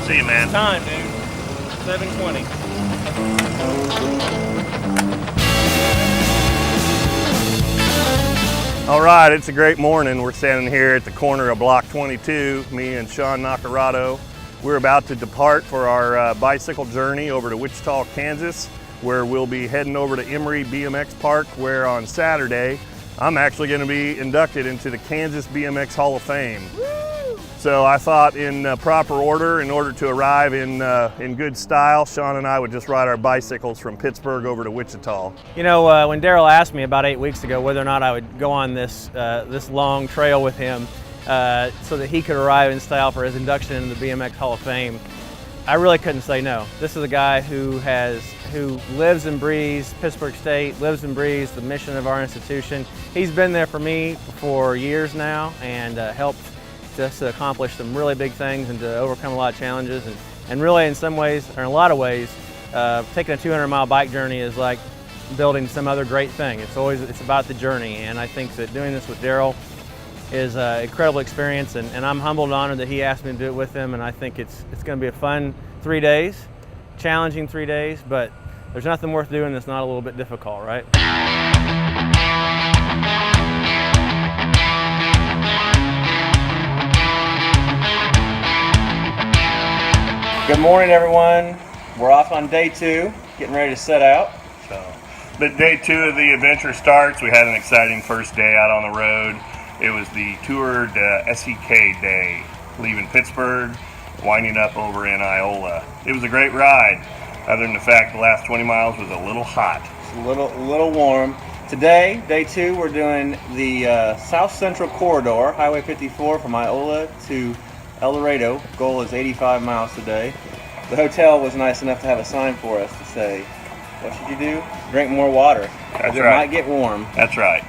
See you, man. Time, dude. 7:20. All right, it's a great morning. We're standing here at the corner of Block 22, me and Shawn Naccarato. We're about to depart for our bicycle journey over to Wichita, Kansas, where we'll be heading over to Emory BMX Park, where on Saturday, I'm actually going to be inducted into the Kansas BMX Hall of Fame. Woo! So I thought in proper order, in order to arrive in good style, Shawn and I would just ride our bicycles from Pittsburgh over to Wichita. You know, when Darrell asked me about 8 weeks ago whether or not I would go on this long trail with him so that he could arrive in style for his induction into the BMX Hall of Fame, I really couldn't say no. This is a guy who lives and breathes Pittsburgh State, lives and breathes the mission of our institution. He's been there for me for years now and helped us to accomplish some really big things and to overcome a lot of challenges. And really, in some ways, or in a lot of ways, taking a 200-mile bike journey is like building some other great thing. It's about the journey, and I think that doing this with Darrell is an incredible experience, and I'm humbled and honored that he asked me to do it with him, and I think it's going to be a fun 3 days, challenging 3 days, but there's nothing worth doing that's not a little bit difficult, right? Good morning, everyone. We're off on day 2, getting ready to set out. But day 2 of the adventure starts. We had an exciting first day out on the road. It was the Tour de SEK day, leaving Pittsburgh, winding up over in Iola. It was a great ride, other than the fact the last 20 miles was a little hot. It's a little warm. Today, day 2, we're doing the South Central Corridor, Highway 54 from Iola to El Dorado. Goal is 85 miles today. The hotel was nice enough to have a sign for us to say, what should you do? Drink more water. That's it right. might get warm. That's right.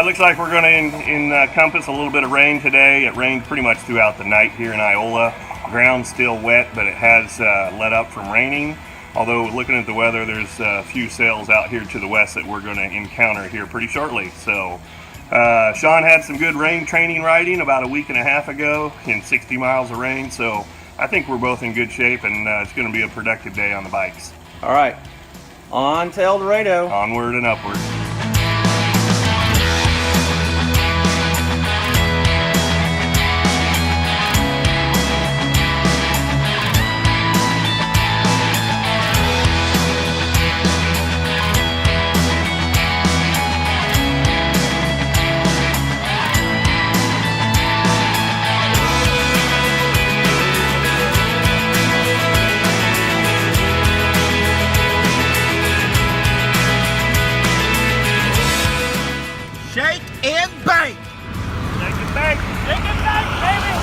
Looks like we're going to encompass a little bit of rain today. It rained pretty much throughout the night here in Iola. Ground's still wet, but it has let up from raining. Although looking at the weather, there's a few sails out here to the west that we're going to encounter here pretty shortly. So Shawn had some good rain training riding about a week and a half ago in 60 miles of rain. So I think we're both in good shape, and it's going to be a productive day on the bikes. All right, on to El Dorado. Onward and upward. Shake and bake! Shake it back. Shake and bake, baby!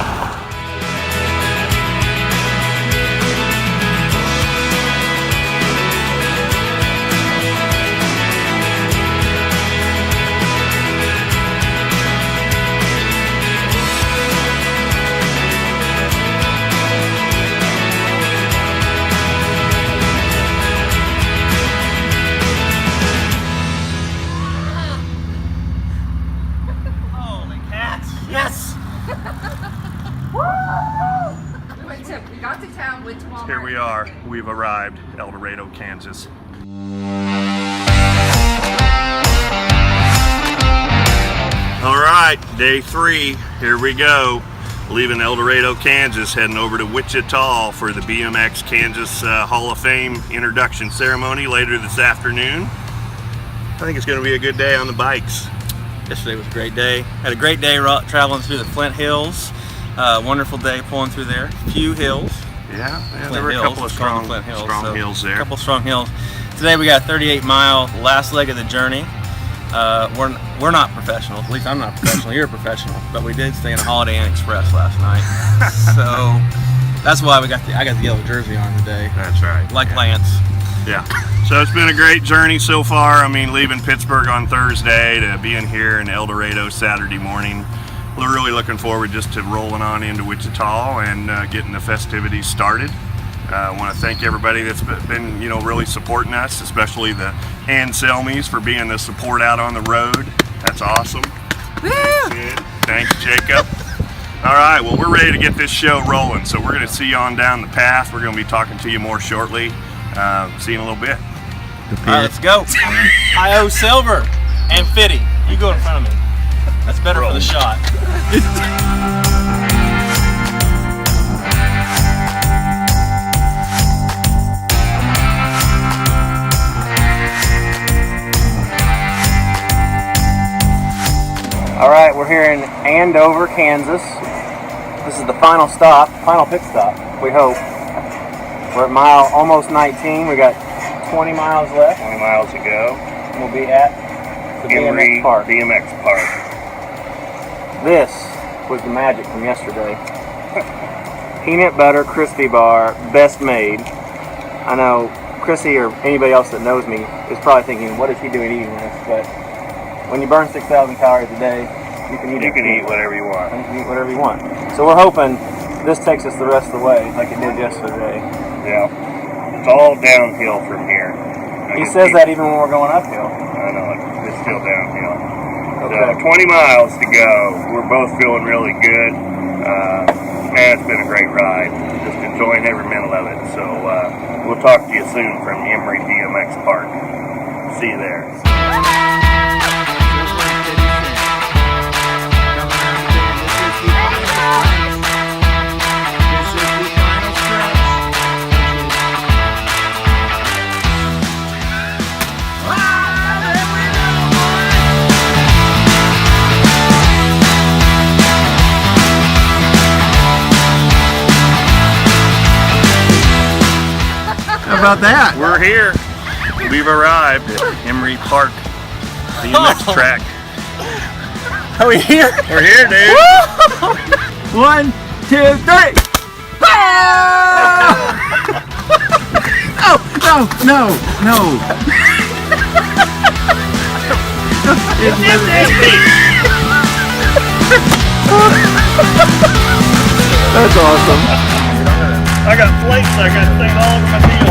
Yes! Wait, so we got to town, went to Walmart. Here we are. We've arrived, El Dorado, Kansas. All right, day 3. Here we go. Leaving El Dorado, Kansas, heading over to Wichita for the BMX Kansas Hall of Fame introduction ceremony later this afternoon. I think it's going to be a good day on the bikes. Yesterday was a great day. Had a great day traveling through the Flint Hills. Wonderful day pulling through there. Few hills. Yeah, there were a couple of strong hills there. A couple strong hills. Today we got a 38-mile last leg of the journey. We're not professionals. At least I'm not professional. You're a professional. But we did stay in a Holiday Inn Express last night. So that's why I got the yellow jersey on today. That's right. Like Lance. Yeah. So it's been a great journey so far. I mean, leaving Pittsburgh on Thursday to being here in El Dorado Saturday morning. We're really looking forward just to rolling on into Wichita and getting the festivities started. I want to thank everybody that's been, really supporting us, especially the Anselmies for being the support out on the road. That's awesome. Woo! Good. Thanks, Jacob. All right, well, we're ready to get this show rolling, so we're going to see you on down the path. We're going to be talking to you more shortly. See you in a little bit. All right, let's go. I owe Silver and Fitty. You go in front of me. That's better for the shot. All right, we're here in Andover, Kansas. This is the final stop, final pit stop, we hope. We're at mile almost 19. We got 20 miles left. 20 miles to go. We'll be at the BMX Park. BMX Park. This was the magic from yesterday. Peanut butter crispy bar, best made. I know Chrissy or anybody else that knows me is probably thinking, what is he doing eating this? But when you burn 6,000 calories a day, you can eat whatever you want. You can eat whatever you want. So we're hoping this takes us the rest of the way, like it did yesterday. Yeah. It's all downhill from here. He says that even when we're going uphill. I know, it's still downhill. Okay. So 20 miles to go. We're both feeling really good. Man, it's been a great ride. Just enjoying every minute of it. So we'll talk to you soon from Emory BMX Park. See you there. How about that? We're here. We've arrived at Emory Park BMX track. Are we here? We're here, dude. 1, 2, 3. No. It's empty. That's awesome. I got flakes. I got thing all over my heel.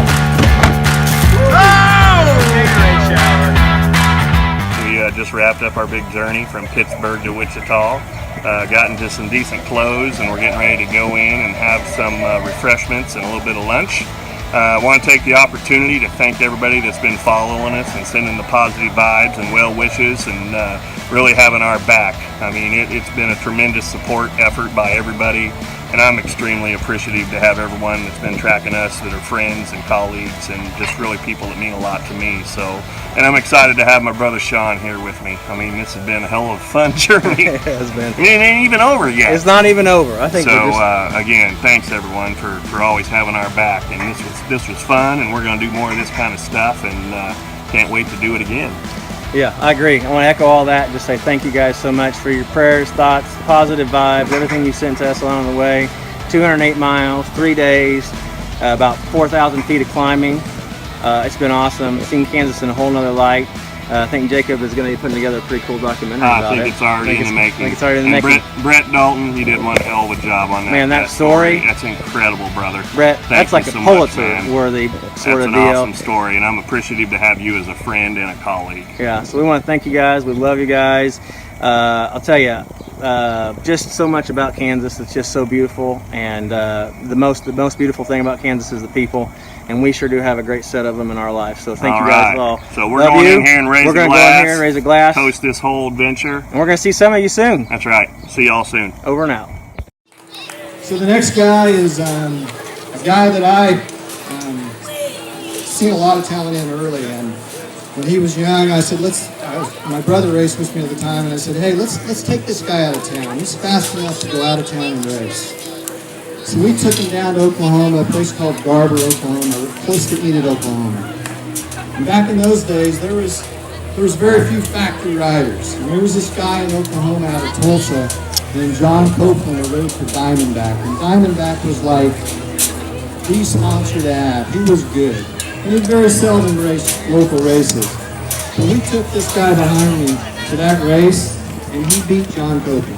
We just wrapped up our big journey from Pittsburgh to Wichita. Got into some decent clothes, and we're getting ready to go in and have some refreshments and a little bit of lunch. I want to take the opportunity to thank everybody that's been following us and sending the positive vibes and well wishes and really having our back. I mean, it's been a tremendous support effort by everybody, and I'm extremely appreciative to have everyone that's been tracking us that are friends and colleagues and just really people that mean a lot to me. So, and I'm excited to have my brother Shawn here with me. I mean, this has been a hell of a fun journey. It has been. It ain't even over yet. It's not even over. I think so. we're just... Again, thanks everyone for always having our back. And this was fun, and we're going to do more of this kind of stuff, and can't wait to do it again. Yeah, I agree. I want to echo all that and just say thank you guys so much for your prayers, thoughts, positive vibes, everything you sent to us along the way. 208 miles, 3 days, about 4,000 feet of climbing. It's been awesome. Seen Kansas in a whole nother light. I think Jacob is going to be putting together a pretty cool documentary about it. I think it's already in the making. I think it's already in the making. Brett Dalton, he did one hell of a job on that. Man, that story. That's incredible, brother. Brett, that's like a Pulitzer-worthy sort of deal. That's an awesome story, and I'm appreciative to have you as a friend and a colleague. Yeah, so we want to thank you guys. We love you guys. I'll tell you, just so much about Kansas. It's just so beautiful, and the most beautiful thing about Kansas is the people. And we sure do have a great set of them in our life. So thank you guys all. So we're going in here and raise a glass. We're going to go in here and raise a glass. Host this whole adventure. And we're going to see some of you soon. That's right. See y'all soon. Over and out. So the next guy is a guy that I seen a lot of talent in early. And when he was young, I said, my brother raced with me at the time, and I said, hey, let's take this guy out of town. He's fast enough to go out of town and race. So we took him down to Oklahoma, a place called Garber, Oklahoma, close to Enid, Oklahoma. And back in those days, there was very few factory riders. And there was this guy in Oklahoma out of Tulsa named John Copeland who rode for Diamondback. And Diamondback was like the sponsor to have. He was good. And he very seldom raced local races. So we took this guy behind me to that race, and he beat John Copeland.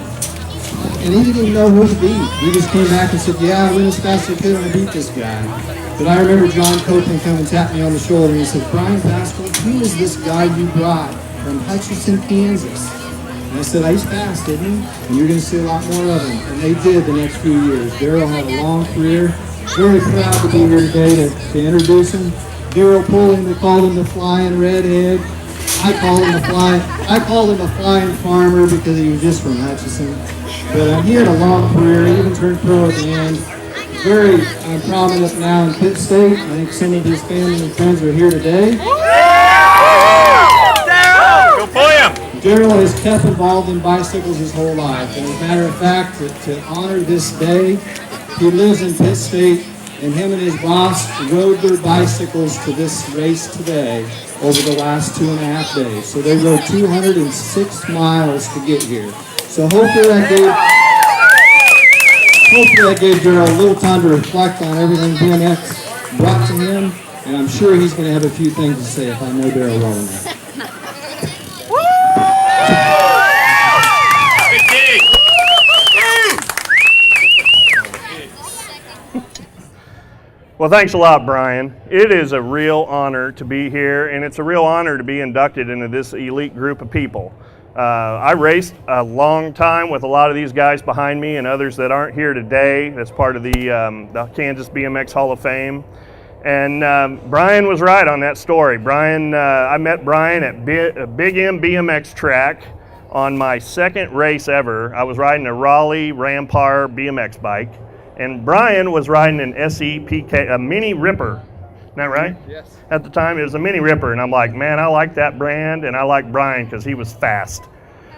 And he didn't even know who to beat. He just came back and said, yeah, I went as fast as I could and I beat this guy. But I remember John Copeland come and tap me on the shoulder and he said, Brian Pascal, who is this guy you brought from Hutchinson, Kansas? And I said, he's fast, isn't he? And you're going to see a lot more of him. And they did the next few years. Darrell had a long career. Very proud to be here today to introduce him. Darrell Pulliam, they called him the Flying Redhead. I called him a flying farmer because he was just from Hutchinson. But he had a long career. He even turned pro at the end. Very prominent now in Pitt State. I think some of his family and friends are here today. Go Pulliam! Darrell has kept involved in bicycles his whole life. And as a matter of fact, to honor this day, he lives in Pitt State, and him and his boss rode their bicycles to this race today over the last 2.5 days. So they rode 206 miles to get here. So hopefully that gave Darrell a little time to reflect on everything BMX brought to him, and I'm sure he's going to have a few things to say if I know Darrell well enough. Well, thanks a lot, Brian. It is a real honor to be here, and it's a real honor to be inducted into this elite group of people. I raced a long time with a lot of these guys behind me and others that aren't here today. That's part of the Kansas BMX Hall of Fame. And Brian was right on that story. I met Brian at Big M BMX track on my second race ever. I was riding a Raleigh Rampar BMX bike. And Brian was riding an SEPK, a Mini Ripper. Isn't that right? Yes. At the time, it was a Mini Ripper, and I'm like, man, I like that brand, and I like Brian because he was fast.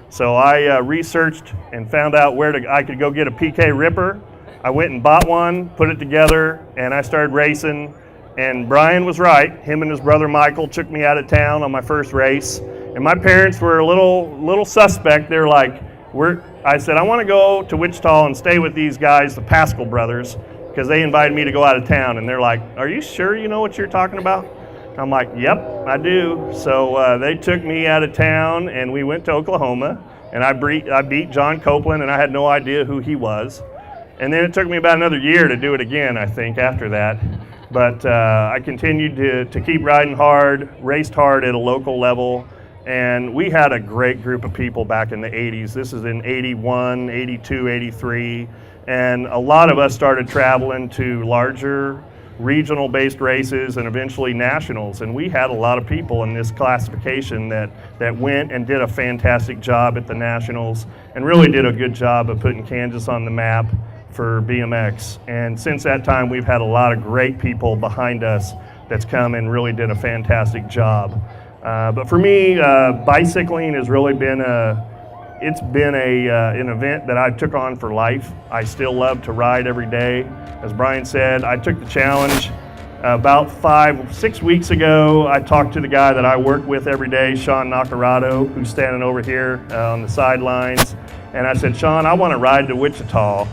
So I researched and found out where I could go get a PK Ripper. I went and bought one, put it together, and I started racing. And Brian was right. Him and his brother Michael took me out of town on my first race. And my parents were a little suspect. They're like, I said, I want to go to Wichita and stay with these guys, the Pascal brothers, because they invited me to go out of town. And they're like, are you sure you know what you're talking about? I'm like, yep, I do. So they took me out of town, and we went to Oklahoma. And I beat John Copeland, and I had no idea who he was. And then it took me about another year to do it again, I think, after that. But I continued to keep riding hard, raced hard at a local level. And we had a great group of people back in the 80s. This is in 81, 82, 83. And a lot of us started traveling to larger regional-based races and eventually nationals. And we had a lot of people in this classification that went and did a fantastic job at the nationals and really did a good job of putting Kansas on the map for BMX. And since that time, we've had a lot of great people behind us that's come and really did a fantastic job. But for me, bicycling has really been an event that I took on for life. I still love to ride every day. As Brian said, I took the challenge about 5-6 weeks ago. I talked to the guy that I work with every day, Shawn Naccarato, who's standing over here on the sidelines. And I said, Shawn, I want to ride to Wichita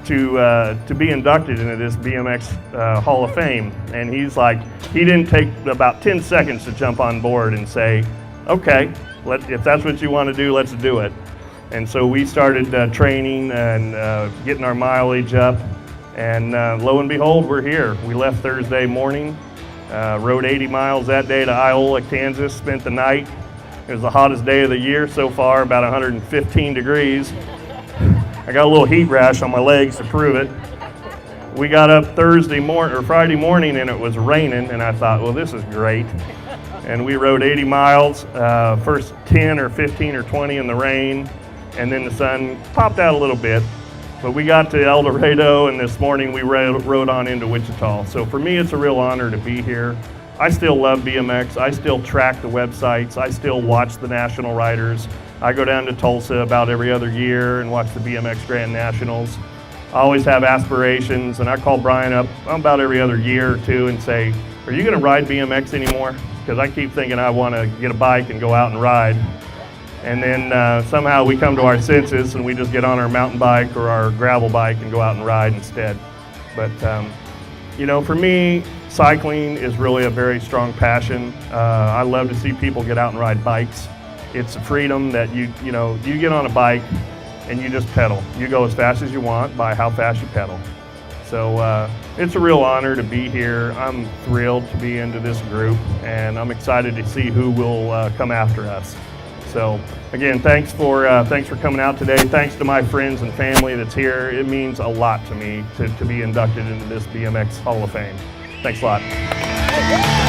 to be inducted into this BMX Hall of Fame. And he's like, he didn't take about 10 seconds to jump on board and say, okay, if that's what you want to do, let's do it. And so we started training and getting our mileage up. And lo and behold, we're here. We left Thursday morning, rode 80 miles that day to Iola, Kansas, spent the night. It was the hottest day of the year so far, about 115 degrees. I got a little heat rash on my legs to prove it. We got up Friday morning and it was raining, and I thought, well, this is great. And we rode 80 miles, first 10 or 15 or 20 in the rain, and then the sun popped out a little bit. But we got to El Dorado, and this morning we rode on into Wichita. So for me, it's a real honor to be here. I still love BMX. I still track the websites. I still watch the national riders. I go down to Tulsa about every other year and watch the BMX Grand Nationals. I always have aspirations, and I call Brian up about every other year or two and say, are you going to ride BMX anymore? Because I keep thinking I want to get a bike and go out and ride. And then somehow we come to our senses and we just get on our mountain bike or our gravel bike and go out and ride instead. But you know, for me, cycling is really a very strong passion. I love to see people get out and ride bikes. It's a freedom that you get on a bike and you just pedal. You go as fast as you want by how fast you pedal. So it's a real honor to be here. I'm thrilled to be into this group, and I'm excited to see who will come after us. So again, thanks for coming out today. Thanks to my friends and family that's here. It means a lot to me to be inducted into this BMX Hall of Fame. Thanks a lot.